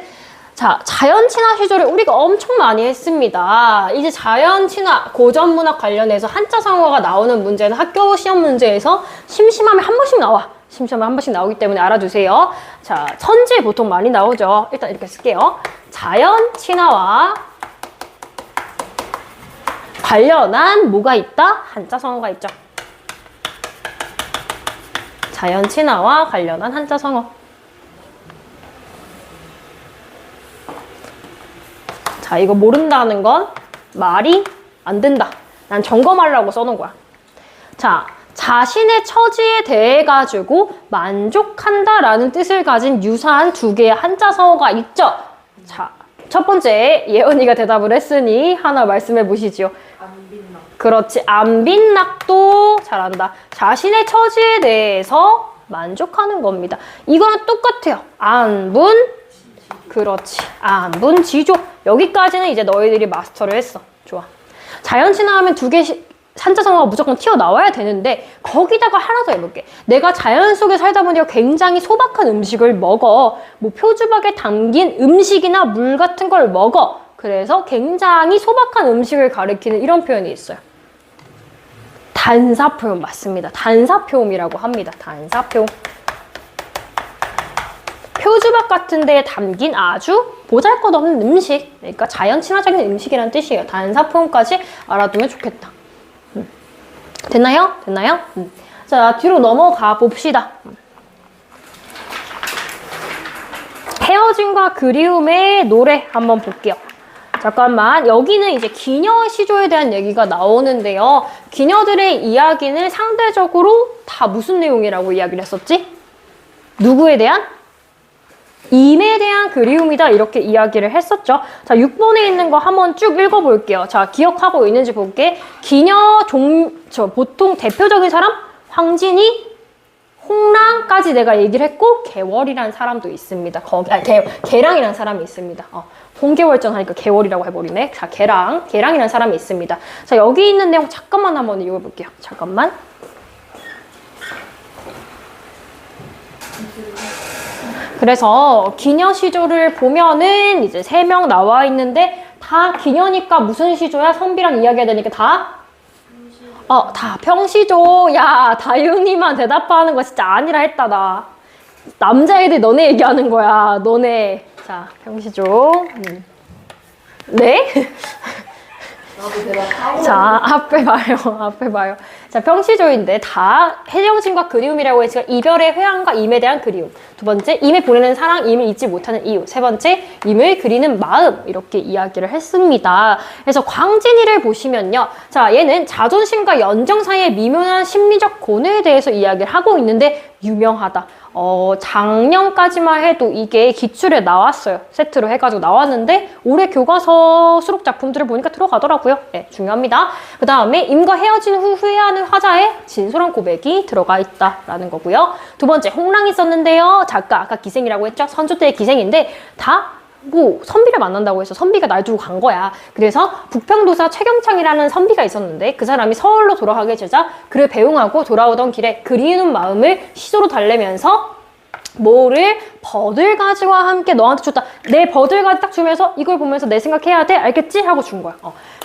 자, 자연 친화 시조를 우리가 엄청 많이 했습니다. 이제 자연 친화, 고전 문학 관련해서 한자 성어가 나오는 문제는 학교 시험 문제에서 심심하면 한 번씩 나와. 심심하면 한 번씩 나오기 때문에 알아두세요. 자, 천지 보통 많이 나오죠. 일단 이렇게 쓸게요. 자연 친화와 관련한 뭐가 있다? 한자 성어가 있죠. 자연 친화와 관련한 한자 성어. 자, 이거 모른다는 건 말이 안 된다. 난 점검하려고 써놓은 거야. 자, 자신의 처지에 대해 가지고 만족한다라는 뜻을 가진 유사한 두 개의 한자 성어가 있죠. 자, 첫 번째 예언이가 대답을 했으니 하나 말씀해 보시죠. 안빈낙. 그렇지. 안빈낙도 잘한다. 자신의 처지에 대해서 만족하는 겁니다. 이거랑 똑같아요. 안분, 그렇지. 안분, 지조. 여기까지는 이제 너희들이 마스터를 했어. 좋아. 자연 친화하면 두 개씩 한자 성어가 무조건 튀어나와야 되는데 거기다가 하나 더 해볼게. 내가 자연 속에 살다 보니까 굉장히 소박한 음식을 먹어. 뭐 표주박에 담긴 음식이나 물 같은 걸 먹어. 그래서 굉장히 소박한 음식을 가리키는 이런 표현이 있어요. 단사표현 맞습니다. 단사표음이라고 합니다. 단사표음. 표주박 같은 데에 담긴 아주 보잘것없는 음식. 그러니까 자연 친화적인 음식이라는 뜻이에요. 단사표음까지 알아두면 좋겠다. 됐나요? 됐나요? 자, 뒤로 넘어가 봅시다. 헤어짐과 그리움의 노래 한번 볼게요. 잠깐만, 여기는 이제 기녀 시조에 대한 얘기가 나오는데요. 기녀들의 이야기는 상대적으로 다 무슨 내용이라고 이야기를 했었지? 누구에 대한? 임에 대한 그리움이다 이렇게 이야기를 했었죠. 자, 6번에 있는 거 한번 쭉 읽어볼게요. 자, 기억하고 있는지 볼게. 기녀 보통 대표적인 사람? 황진이, 홍랑까지 내가 얘기를 했고 개월이라는 사람도 있습니다. 개랑이라는 사람이 있습니다. 홍개월전 하니까 개월이라고 해버리네. 자, 개랑이라는 사람이 있습니다. 자, 여기 있는 내용 잠깐만 한번 읽어볼게요. 잠깐만. 그래서 기녀 시조를 보면은 이제 3명 나와 있는데 다 기녀니까 무슨 시조야? 선비랑 이야기해야 되니까 다 평시조. 야, 다윤이만 대답하는 거 진짜 아니라 했다, 나. 남자애들 너네 얘기하는 거야. 너네. 자, 평시조. 네? 자, 앞에 봐요. 자, 평시조인데 다 해정심과 그리움이라고 했으니까 이별의 회한과 임에 대한 그리움. 두 번째, 임에 보내는 사랑, 임을 잊지 못하는 이유. 세 번째, 임을 그리는 마음. 이렇게 이야기를 했습니다. 그래서 광진이를 보시면요. 자, 얘는 자존심과 연정 사이의 미묘한 심리적 고뇌에 대해서 이야기를 하고 있는데 유명하다. 작년까지만 해도 이게 기출에 나왔어요. 세트로 해가지고 나왔는데 올해 교과서 수록 작품들을 보니까 들어가더라고요. 네, 중요합니다. 그 다음에 임과 헤어진 후 후회하는 화자의 진솔한 고백이 들어가 있다라는 거고요. 두 번째, 홍랑이 썼는데요. 작가, 아까 기생이라고 했죠? 선조 때의 기생인데 선비를 만난다고 해서 선비가 날 두고 간 거야. 그래서 북평도사 최경창이라는 선비가 있었는데 그 사람이 서울로 돌아가게 되자 그를 배웅하고 돌아오던 길에 그리운 마음을 시조로 달래면서 뭐를 버들가지와 함께 너한테 줬다. 내 버들가지 딱 주면서 이걸 보면서 내 생각해야 돼. 알겠지? 하고 준 거야.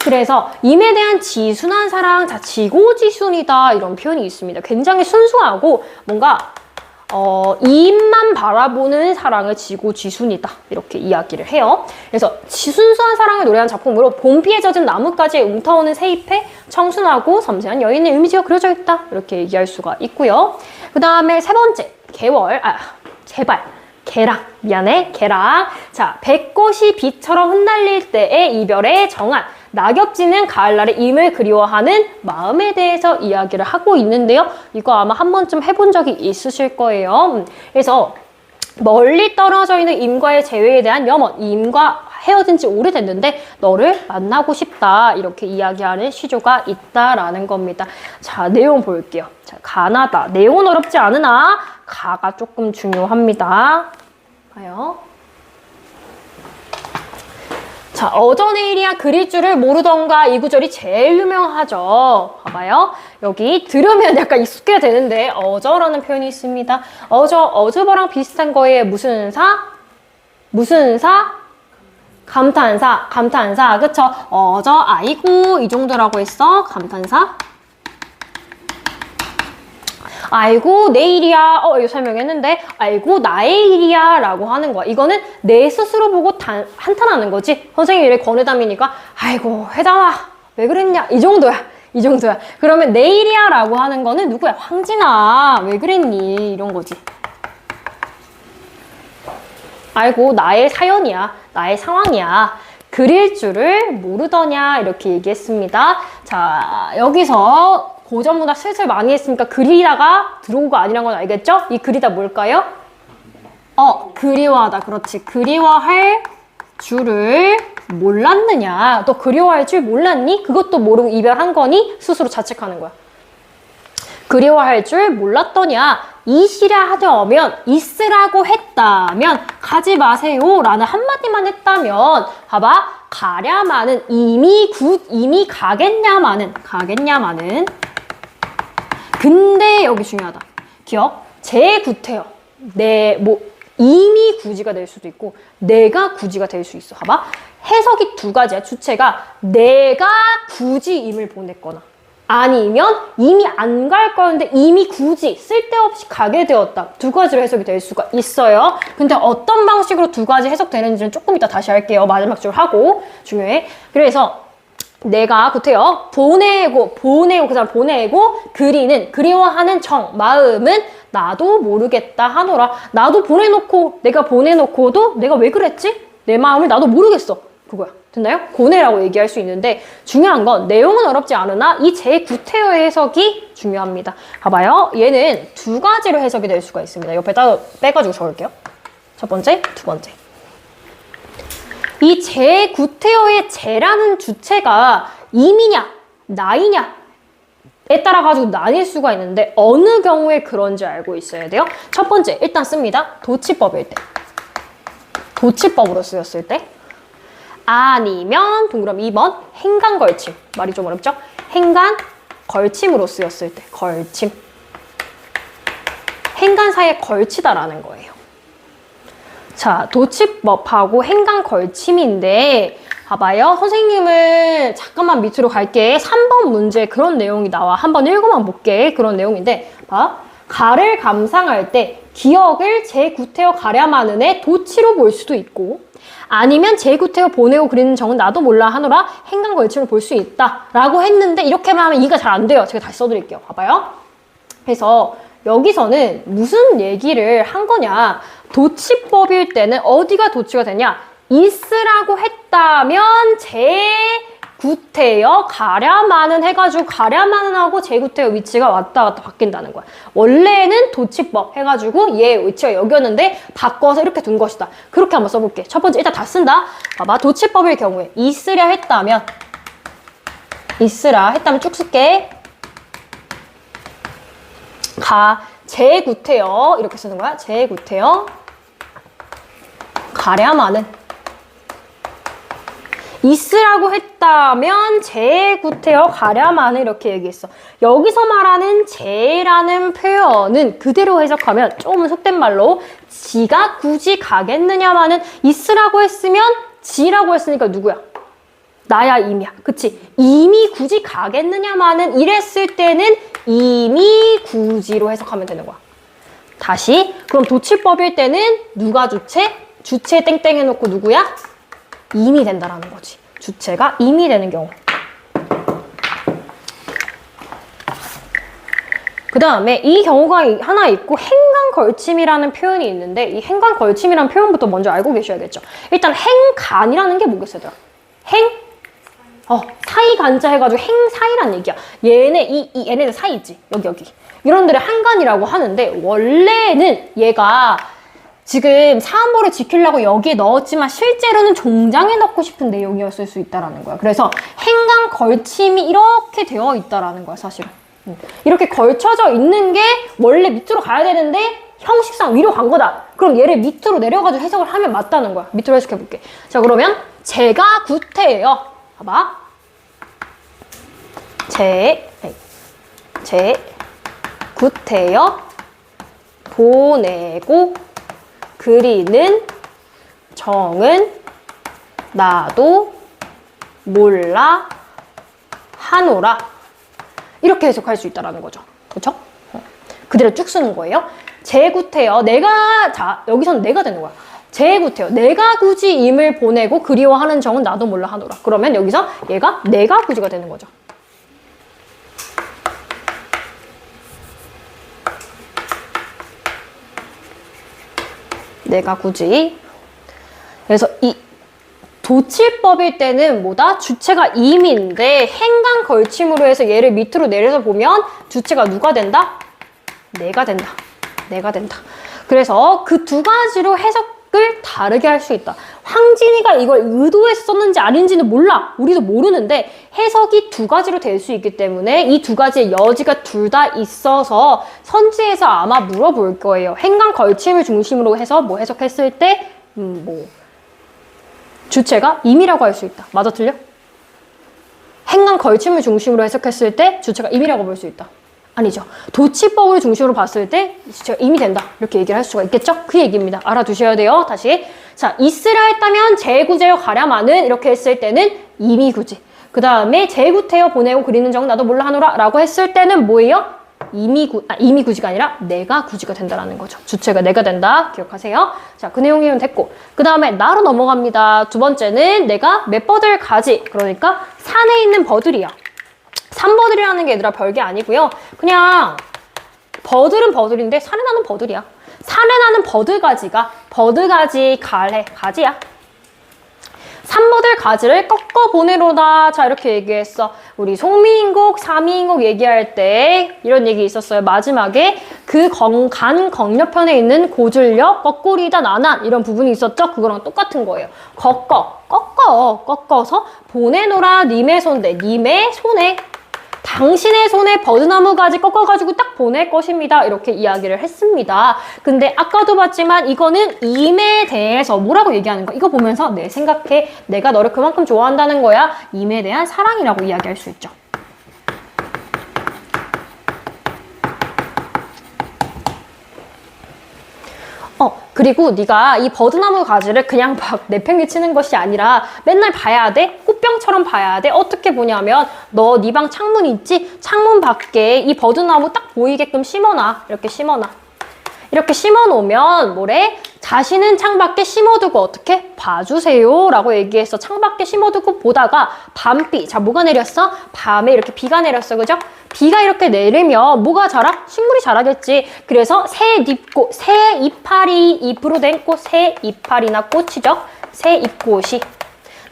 그래서 임에 대한 지순한 사랑, 자, 지고지순이다. 이런 표현이 있습니다. 굉장히 순수하고 뭔가 이입만 바라보는 사랑을 지고지순이다. 이렇게 이야기를 해요. 그래서 순수한 사랑을 노래한 작품으로 봄비에 젖은 나뭇가지에 웅터오는 새잎에 청순하고 섬세한 여인의 이미지가 그려져 있다. 이렇게 얘기할 수가 있고요. 그 다음에 세 번째, 개랑. 자, 백꽃이 비처럼 흩날릴 때의 이별의 정한, 낙엽지는 가을날의 임을 그리워하는 마음에 대해서 이야기를 하고 있는데요. 이거 아마 한 번쯤 해본 적이 있으실 거예요. 그래서 멀리 떨어져 있는 임과의 재회에 대한 염원, 임과 헤어진 지 오래됐는데 너를 만나고 싶다. 이렇게 이야기하는 시조가 있다라는 겁니다. 자, 내용 볼게요. 자, 가나다. 내용은 어렵지 않으나 가가 조금 중요합니다. 봐요. 자, 어저내일이야 그릴 줄을 모르던가 이 구절이 제일 유명하죠. 봐봐요. 여기 들으면 약간 익숙해야 되는데 어저라는 표현이 있습니다. 어저버랑 비슷한 거에 무슨 사? 감탄사. 그쵸? 아이고 이 정도라고 했어. 감탄사. 아이고 내일이야. 이거 설명했는데 아이고 나의 일이야 라고 하는 거야. 이거는 내 스스로 보고 한탄하는 거지. 선생님이 이렇게 권해담이니까 아이고 회담아 왜 그랬냐 이 정도야. 그러면 내일이야 라고 하는 거는 누구야? 황진아 왜 그랬니 이런 거지. 아이고 나의 사연이야. 나의 상황이야. 그릴 줄을 모르더냐 이렇게 얘기했습니다. 자, 여기서 고전문학 슬슬 많이 했으니까 그리다가 들어오가 아니란 건 알겠죠? 이 그리다 뭘까요? 그리워하다. 그렇지. 그리워할 줄을 몰랐느냐. 너 그리워할 줄 몰랐니? 그것도 모르고 이별한 거니? 스스로 자책하는 거야. 그리워할 줄 몰랐더냐. 이시라 하려면 있으라고 했다면 가지 마세요 라는 한마디만 했다면 봐봐. 가랴마는 이미 가겠냐마는 근데 여기 중요하다. 기억. 제구태여. 이미 구지가 될 수도 있고 내가 구지가 될 수 있어. 봐봐. 해석이 두 가지야. 주체가 내가 굳이 임을 보냈거나 아니면 이미 안 갈 거였는데 이미 굳이 쓸데없이 가게 되었다. 두 가지로 해석이 될 수가 있어요. 근데 어떤 방식으로 두 가지 해석되는지는 조금 이따 다시 할게요. 마지막 줄 하고. 중요해. 그래서 내가 구태여 보내고 그 사람 보내고 그리워하는 마음은 나도 모르겠다 하노라. 나도 내가 보내놓고도 내가 왜 그랬지? 내 마음을 나도 모르겠어. 그거야. 됐나요? 고뇌라고 얘기할 수 있는데 중요한 건 내용은 어렵지 않으나 이 제9태여의 해석이 중요합니다. 봐봐요. 얘는 두 가지로 해석이 될 수가 있습니다. 옆에 따로 빼가지고 적을게요. 첫 번째, 두 번째. 이 제9태여의 제라는 주체가 임이냐, 나이냐에 따라 가지고 나뉠 수가 있는데 어느 경우에 그런지 알고 있어야 돼요. 첫 번째, 일단 씁니다. 도치법일 때. 도치법으로 쓰였을 때. 아니면 동그라미 2번 행간걸침. 말이 좀 어렵죠? 행간걸침으로 쓰였을 때. 걸침. 행간사이에 걸치다라는 거예요. 자, 도치법하고 행간걸침인데 봐봐요. 선생님을 잠깐만 밑으로 갈게. 3번 문제 그런 내용이 나와. 한번 읽어만 볼게. 그런 내용인데 봐. 가를 감상할 때 기억을 재구태여 가랴마는의 도치로 볼 수도 있고 아니면 재구태여 보내고 그리는 정은 나도 몰라 하노라 행간걸침을 볼 수 있다 라고 했는데 이렇게만 하면 이해가 잘 안 돼요. 제가 다시 써드릴게요. 봐봐요. 그래서 여기서는 무슨 얘기를 한 거냐. 도치법일 때는 어디가 도치가 되냐. 있으라고 했다면 재구태여 가랴마는 해가지고 가랴마는 하고 재구태여 위치가 왔다 갔다 바뀐다는 거야. 원래는 도치법 해가지고 얘 위치가 여기였는데 바꿔서 이렇게 둔 것이다. 그렇게 한번 써볼게. 첫 번째 일단 다 쓴다. 봐봐. 도치법일 경우에 있으라 했다면 쭉 쓸게. 재구태여 이렇게 쓰는 거야. 재구태여 가랴마는 있으라고 했다면 재구태여 가랴마는 이렇게 얘기했어. 여기서 말하는 재라는 표현은 그대로 해석하면 조금 속된 말로 지가 굳이 가겠느냐마는 있으라고 했으면 지라고 했으니까 누구야? 나야 임이야. 그치? 이미 굳이 가겠느냐마는 이랬을 때는 이미 굳이로 해석하면 되는 거야. 다시 그럼 도치법일 때는 누가 주체? 주체 땡땡 해놓고 누구야? 임이 된다라는 거지. 주체가 임이 되는 경우. 그 다음에 이 경우가 하나 있고 행간걸침이라는 표현이 있는데 이 행간걸침이라는 표현부터 먼저 알고 계셔야겠죠. 일단 행간이라는 게 뭐겠어요? 사이간자 해가지고 행사이란 얘기야. 얘네들 사이 있지? 여기. 이런 데를 한간이라고 하는데 원래는 얘가 지금 사안보를 지키려고 여기에 넣었지만 실제로는 종장에 넣고 싶은 내용이었을 수 있다라는 거야. 그래서 행간 걸침이 이렇게 되어 있다라는 거야, 사실은. 이렇게 걸쳐져 있는 게 원래 밑으로 가야 되는데 형식상 위로 간 거다. 그럼 얘를 밑으로 내려가지고 해석을 하면 맞다는 거야. 밑으로 해석해 볼게. 자, 그러면 제가 구태예요. 봐봐. 구태여 보내고 그리는 정은 나도 몰라 하노라. 이렇게 해석할 수 있다는 거죠. 그렇죠? 그대로 쭉 쓰는 거예요. 재구태여 여기서는 내가 되는 거야. 재구태여 내가 굳이 임을 보내고 그리워하는 정은 나도 몰라 하노라. 그러면 여기서 얘가 내가 굳이가 되는 거죠. 내가 굳이. 그래서 이 도치법일 때는 뭐다? 주체가 임인데 행간 걸침으로 해서 얘를 밑으로 내려서 보면 주체가 누가 된다? 내가 된다. 그래서 그 두 가지로 해석을 다르게 할 수 있다. 황진이가 이걸 의도해서 썼는지 아닌지는 몰라. 우리도 모르는데 해석이 두 가지로 될 수 있기 때문에 이 두 가지의 여지가 둘 다 있어서 선지에서 아마 물어볼 거예요. 행간 걸침을 중심으로 해서 뭐 해석했을 때 주체가 임이라고 할 수 있다. 맞아, 틀려? 행간 걸침을 중심으로 해석했을 때 주체가 임이라고 볼 수 있다. 아니죠. 도치법을 중심으로 봤을 때 주체가 임이 된다. 이렇게 얘기를 할 수가 있겠죠? 그 얘기입니다. 알아두셔야 돼요. 다시. 자, 있으라 했다면 재구제여 가랴마는 이렇게 했을 때는 임이 굳이. 그 다음에 재구태여 보내고 그리는 정은 나도 몰라 하노라 라고 했을 때는 뭐예요? 임이 굳이가 아니라 내가 굳이가 된다라는 거죠. 주체가 내가 된다. 기억하세요. 자, 그 내용이면 됐고. 그 다음에 나로 넘어갑니다. 두 번째는 내가 맷버들 가지. 그러니까 산에 있는 버들이야. 산버들이라는 게 얘들아 별게 아니고요. 그냥 버들은 버들인데 산에 나는 버들이야. 산에 나는 버들가지가 버들가지 가지야. 산버들 가지를 꺾어 보내로다. 자, 이렇게 얘기했어. 우리 송미인곡, 사미인곡 얘기할 때 이런 얘기 있었어요. 마지막에 그 간 건너편에 있는 고줄력, 거꾸리다 나난 이런 부분이 있었죠. 그거랑 똑같은 거예요. 꺾어서 보내노라 님의 손대. 님의 손에 당신의 손에 버드나무 가지 꺾어가지고 딱 보낼 것입니다. 이렇게 이야기를 했습니다. 근데 아까도 봤지만 이거는 임에 대해서 뭐라고 얘기하는 거야? 이거 보면서 내 생각해. 내가 너를 그만큼 좋아한다는 거야. 임에 대한 사랑이라고 이야기할 수 있죠. 그리고 네가 이 버드나무 가지를 그냥 막 내팽개치는 것이 아니라 맨날 봐야 돼? 꼭 물병처럼 봐야 돼. 어떻게 보냐면 너 네 방 창문 있지? 창문 밖에 이 버드나무 딱 보이게끔 심어놔. 이렇게 심어놔. 이렇게 심어놓으면 뭐래? 자신은 창밖에 심어두고 어떻게? 봐주세요 라고 얘기해서 창밖에 심어두고 보다가 밤비, 자 뭐가 내렸어? 밤에 이렇게 비가 내렸어, 그죠? 비가 이렇게 내리면 뭐가 자라? 식물이 자라겠지. 그래서 새 이파리 잎으로 된 꽃, 새 이파리나 꽃이죠. 새 잎꽃이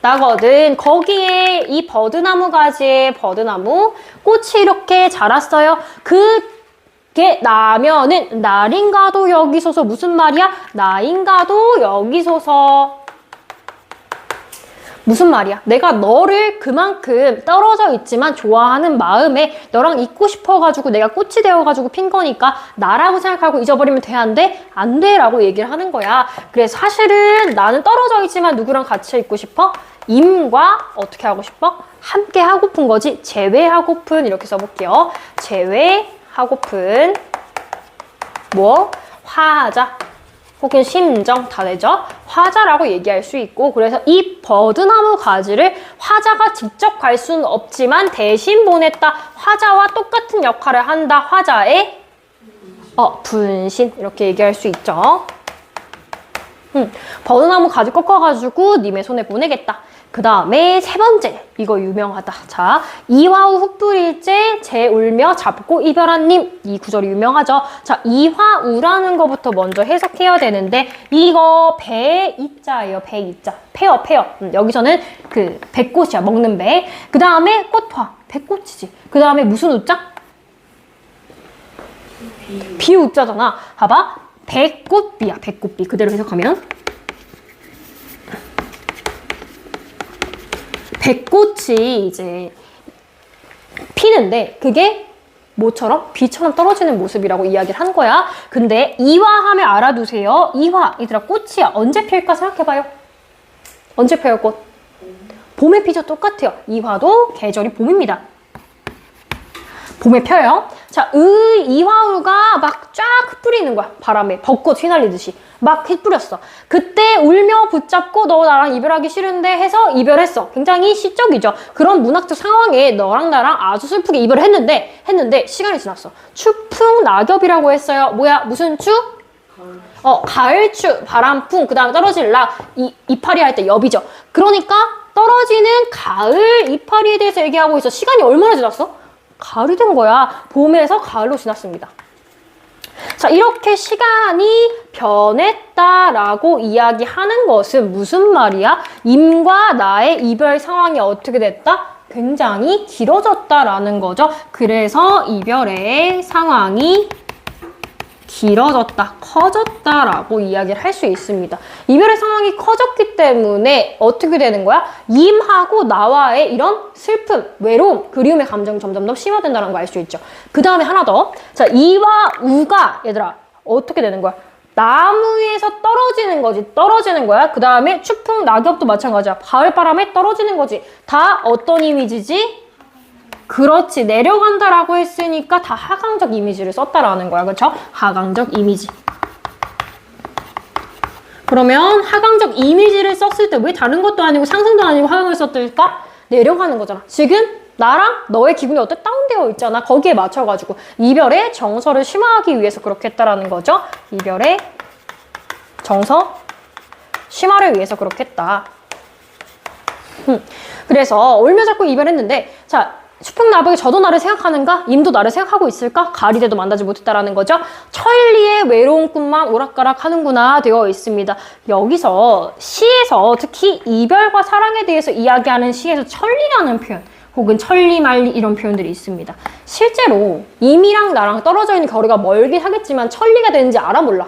나거든. 거기에 이 버드나무 가지에 버드나무 꽃이 이렇게 자랐어요. 그게 나면은 나인가도 여기 서서 무슨 말이야? 나인가도 여기 서서 무슨 말이야? 내가 너를 그만큼 떨어져 있지만 좋아하는 마음에 너랑 있고 싶어가지고 내가 꽃이 되어가지고 핀 거니까 나라고 생각하고 잊어버리면 돼? 안 돼? 안 돼 라고 얘기를 하는 거야. 그래서 사실은 나는 떨어져 있지만 누구랑 같이 있고 싶어? 임과 어떻게 하고 싶어? 함께 하고픈 거지. 제외하고픈 이렇게 써볼게요. 제외하고픈 뭐? 화자 혹은 심정 다 되죠? 화자라고 얘기할 수 있고 그래서 이 버드나무 가지를 화자가 직접 갈 수는 없지만 대신 보냈다. 화자와 똑같은 역할을 한다. 화자의 분신 이렇게 얘기할 수 있죠. 버드나무 가지 꺾어가지고 님의 손에 보내겠다. 그 다음에 세 번째, 이거 유명하다. 자, 이화우 흙불일제 재 울며 잡고 이별한 님. 이 구절이 유명하죠. 자, 이화우라는 거부터 먼저 해석해야 되는데 이거 배이자예요. 배이자. 페어. 여기서는 그 배꽃이야. 먹는 배. 그 다음에 꽃화. 배꽃이지. 그 다음에 무슨 우자? 비우자잖아. 봐봐. 배꽃비야. 배꽃비. 그대로 해석하면 배꽃이 이제 피는데 그게 뭐처럼? 비처럼 떨어지는 모습이라고 이야기를 한 거야. 근데 이화하면 알아두세요. 이화, 얘들아 꽃이야. 언제 필까 생각해봐요. 언제 펴요 꽃? 봄에 피죠. 똑같아요. 이화도 계절이 봄입니다. 봄에 펴요. 자, 이화우가 막 쫙 흩뿌리는 거야. 바람에 벚꽃 휘날리듯이 막 흩뿌렸어. 그때 울며 붙잡고 너 나랑 이별하기 싫은데 해서 이별했어. 굉장히 시적이죠. 그런 문학적 상황에 너랑 나랑 아주 슬프게 이별을 했는데 시간이 지났어. 추풍 낙엽이라고 했어요. 뭐야? 무슨 추? 가을추, 바람풍, 그 다음에 떨어질 락, 이파리 할 때 엽이죠. 그러니까 떨어지는 가을 이파리에 대해서 얘기하고 있어. 시간이 얼마나 지났어? 가을이 된 거야. 봄에서 가을로 지났습니다. 자, 이렇게 시간이 변했다라고 이야기하는 것은 무슨 말이야? 임과 나의 이별 상황이 어떻게 됐다? 굉장히 길어졌다라는 거죠. 그래서 이별의 상황이 길어졌다, 커졌다라고 이야기를 할 수 있습니다. 이별의 상황이 커졌기 때문에 어떻게 되는 거야? 임하고 나와의 이런 슬픔, 외로움, 그리움의 감정이 점점 더 심화된다는 거 알 수 있죠. 그 다음에 하나 더. 자, 이와 우가 얘들아 어떻게 되는 거야? 나무 위에서 떨어지는 거야. 그 다음에 추풍 낙엽도 마찬가지야. 가을바람에 떨어지는 거지. 다 어떤 이미지지? 그렇지. 내려간다라고 했으니까 다 하강적 이미지를 썼다라는 거야. 그렇죠? 하강적 이미지. 그러면 하강적 이미지를 썼을 때 왜 다른 것도 아니고 상승도 아니고 하강을 썼을까? 내려가는 거잖아. 지금 나랑 너의 기분이 어때? 다운되어 있잖아. 거기에 맞춰가지고 이별의 정서를 심화하기 위해서 그렇게 했다라는 거죠. 이별의 정서 심화를 위해서 그렇게 했다. 그래서 울며 잡고 이별했는데 자, 추풍나벽에 저도 나를 생각하는가? 임도 나를 생각하고 있을까? 가을이 돼도 만나지 못했다라는 거죠. 천리의 외로운 꿈만 오락가락 하는구나 되어 있습니다. 여기서 시에서 특히 이별과 사랑에 대해서 이야기하는 시에서 천리라는 표현 혹은 천리말리 이런 표현들이 있습니다. 실제로 임이랑 나랑 떨어져 있는 거리가 멀긴 하겠지만 천리가 되는지 알아 몰라?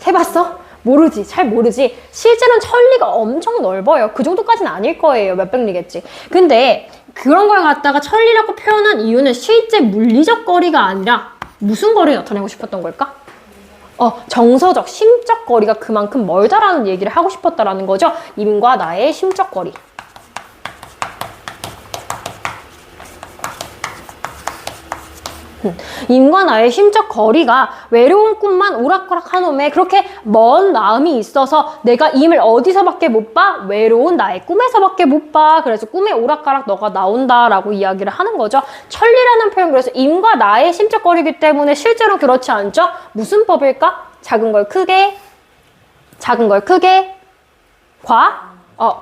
해봤어? 모르지. 잘 모르지. 실제로는 천리가 엄청 넓어요. 그 정도까지는 아닐 거예요. 몇백 리겠지. 근데 그런 걸 갖다가 천리라고 표현한 이유는 실제 물리적 거리가 아니라 무슨 거리를 나타내고 싶었던 걸까? 정서적, 심적 거리가 그만큼 멀다라는 얘기를 하고 싶었다라는 거죠. 임과 나의 심적 거리. 임과 나의 심적 거리가 외로운 꿈만 오락가락 하놈에 그렇게 먼 마음이 있어서 내가 임을 어디서밖에 못 봐? 외로운 나의 꿈에서밖에 못 봐. 그래서 꿈에 오락가락 너가 나온다라고 이야기를 하는 거죠. 천리라는 표현, 그래서 임과 나의 심적 거리이기 때문에 실제로 그렇지 않죠? 무슨 법일까? 작은 걸 크게, 작은 걸 크게,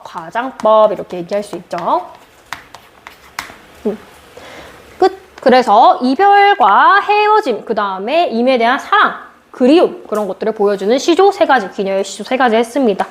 과장법 이렇게 얘기할 수 있죠. 끝. 그래서 이별과 헤어짐, 그 다음에 임에 대한 사랑, 그리움, 그런 것들을 보여주는 시조 3가지, 기녀의 시조 3가지 했습니다.